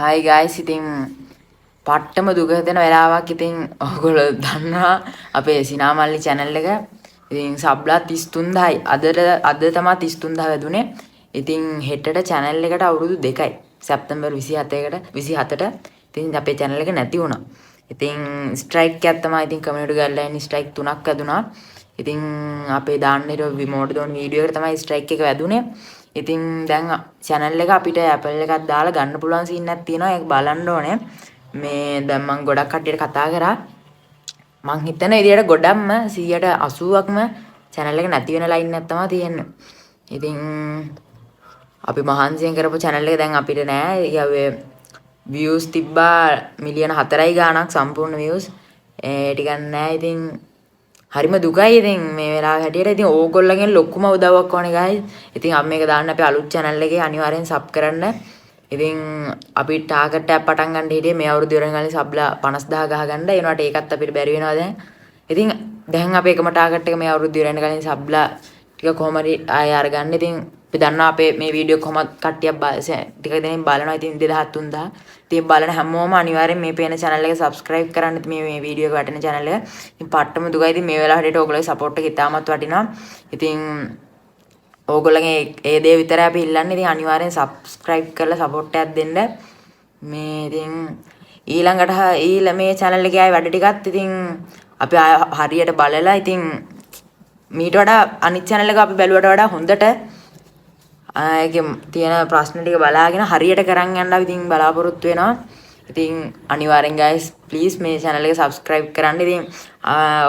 Hi guys, ඉතින් පට්ටම දුක හිතෙන වෙලාවක් ඉතින් ඔයගොල්ලෝ දන්නවා අපේ සිනාමල්ලි channel එක. ඉතින් සබ්ලා 33000යි. අද තමයි 33000 වැදුනේ. ඉතින් හෙටට channel එකට අවුරුදු 2යි. සැප්තැම්බර් 27ට ඉතින් අපේ channel එක නැති වුණා. ඉතින් ස්ට්‍රයික් එකක් තමයි ඉතින් කමියුනිටි ගයිඩ්ලයින් ස්ට්‍රයික් 3ක් වැදුනා. ඉතින් අපේ දාන්න හිටව විමෝඩ් දෝන් වීඩියෝ එකට තමයි ස්ට්‍රයික් එක වැදුනේ. ඉතින් දැන් channel එක අපිට Apple එකක් දාලා ගන්න පුළුවන් සීන් එකක් තියෙනවා. ඒක බලන්න ඕනේ. මේ දැන් මම ගොඩක් කට්ටියට කතා කරා. මං හිතන විදියට ගොඩක්ම 180%ක්ම channel එක නැති වෙන ලයින් එකක් තමයි තියෙන්නේ. ඉතින් අපි මහන්සියෙන් කරපු channel එක දැන් අපිට නෑ. ඒ views තිබ්බා මිලියන 4යි ගාණක් සම්පූර්ණ views. ඒ ටිකක් නෑ. ඉතින් හරිම දුකයි ඉතින් මේ වෙලාව හැටියට. ඉතින් ඕගොල්ලන්ගෙන් ලොකුම උදව්වක් ඕනේ guys. ඉතින් අපි මේක දාන්න අපේ අලුත් channel එකේ අනිවාර්යෙන් sub කරන්න. ඉතින් අපි ටාගට් එකක් පටන් ගන්න හිටියේ මේ අවුරුදු ඉවරන කලින් සබ්ලා 50000 ගහගන්න. ඒ වුණාට ඒකත් අපිට බැරි වෙනවා දැන්. ඉතින් දැන් අපේ එකම ටාගට් එක මේ අවුරුදු ඉවරන කලින් සබ්ලා ටික කොහොම හරි ආය අරගන්න. ඉතින් අපි දන්නවා අපේ මේ වීඩියෝ කොහොමද කට්ටියක් ටික දෙනෙක් බලනවා. ඉතින් 2000 3000. ඉතින් බලන හැමෝම අනිවාර්යෙන් මේ පේන channel එක subscribe කරන්න. ඉතින් මේ වීඩියෝ එක වැටෙන channel එක. ඉතින් පට්ටම දුකයි. ඉතින් මේ වෙලාවට ඔයගොල්ලෝගේ support එක ඉතාමත් වටිනවා. ඉතින් ඕගොල්ලන්ගේ ඒ දේ විතරයි අපි ඉල්ලන්නේ. ඉතින් අනිවාර්යෙන් subscribe කරලා support එකක් දෙන්න. මේ ඉතින් ඊළඟට මේ channel එකේ ආයේ වැඩ ටිකත් ඉතින් අපි හරියට බලලා ඉතින් මීට වඩා අනිත් channel එක අපි බැලුවට වඩා හොඳට ඒකේ තියෙන ප්‍රශ්න ටික බලාගෙන හරියට කරන් යන්න අපි ඉතින් බලාපොරොත්තු වෙනවා. ඉතින් අනිවාර්යෙන් guys please මේ channel එක subscribe කරන්න. ඉතින්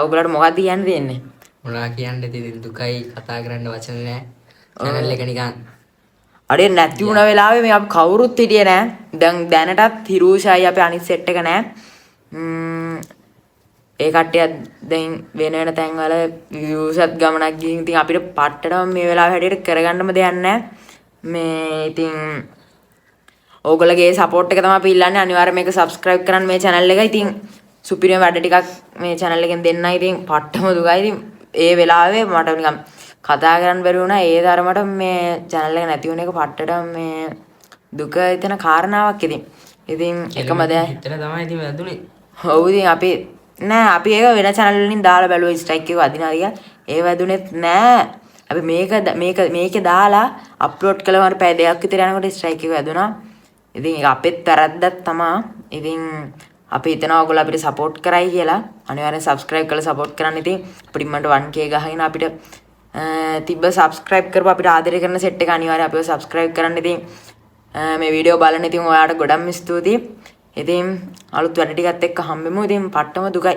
ඔයගොල්ලන්ට මොකක්ද කියන්න දෙන්නේ? මොනවා කියන්නද? ඉතින් දුකයි කතා කරන්න වචන නැහැ. channel එක නිකන් අඩේ නැති වුණ වෙලාවේ මේ අපි කවුරුත් හිටියේ නෑ. දැන් දැනටත් හිරුෂයි අපේ අනිත් සෙට් එක නෑ. ඒ කට්ටිය දැන් වෙන තැන්වල views-ත් ගමනක් ගිහින් ඉතින් අපිට පට්ටටම මේ වෙලාවේ හැටියට කරගන්නම දෙයක් නෑ. මේ ඉතින් ඕගොල්ලෝගේ support එක තමයි අපි ඉල්ලන්නේ. අනිවාර්යයෙන් මේක subscribe කරන්න මේ channel එක. ඉතින් සුපිරිම වැඩ ටිකක් මේ channel එකෙන් දෙන්නයි. ඉතින් පට්ටම දුකයි. ඉතින් ඒ වෙලාවේ මට නිකන් කතා කරන්න බැරි වුණා. ඒ තරමට මේ channel එක නැති වුණ එක පට්ටට මේ දුක හිතෙන කාරණාවක් ඉතින්. ඉතින් එකම දේ හිතලා තමයි ඉතින් වැදුනේ. ඔව් ඉතින් අපි ඒක වෙන channel වලින් දාලා බැලුවා ස්ට්‍රයික් එක වදිනා හරියට. ඒ වැදුනේත් නෑ. අපි මේකේ දාලා අප්ලෝඩ් කළාම හරි පැය දෙකක් විතර යනකොට ස්ට්‍රයික් එක වැදුනා. ඉතින් ඒක අපෙත් වැරද්දක් තමයි. ඉතින් අපි හිතනවා ඔයගොල්ලෝ අපිට support කරයි කියලා. අනිවාර්යෙන් subscribe කරලා support කරන්න. ඉතින් අපිට ඉක්මනට 1k ගහගෙන අපිට තිබ්බ subscribe කරපු අපිට ආදරය කරන set එක අනිවාර්යෙන් අපිව subscribe කරන්න. ඉතින් මේ වීඩියෝ බලන්න ඉතින් ඔයාලට ගොඩක් ස්තුතියි. ඉතින් අලුත් වැඩ ටිකත් එක්ක හම්බෙමු. ඉතින් පට්ටම දුකයි.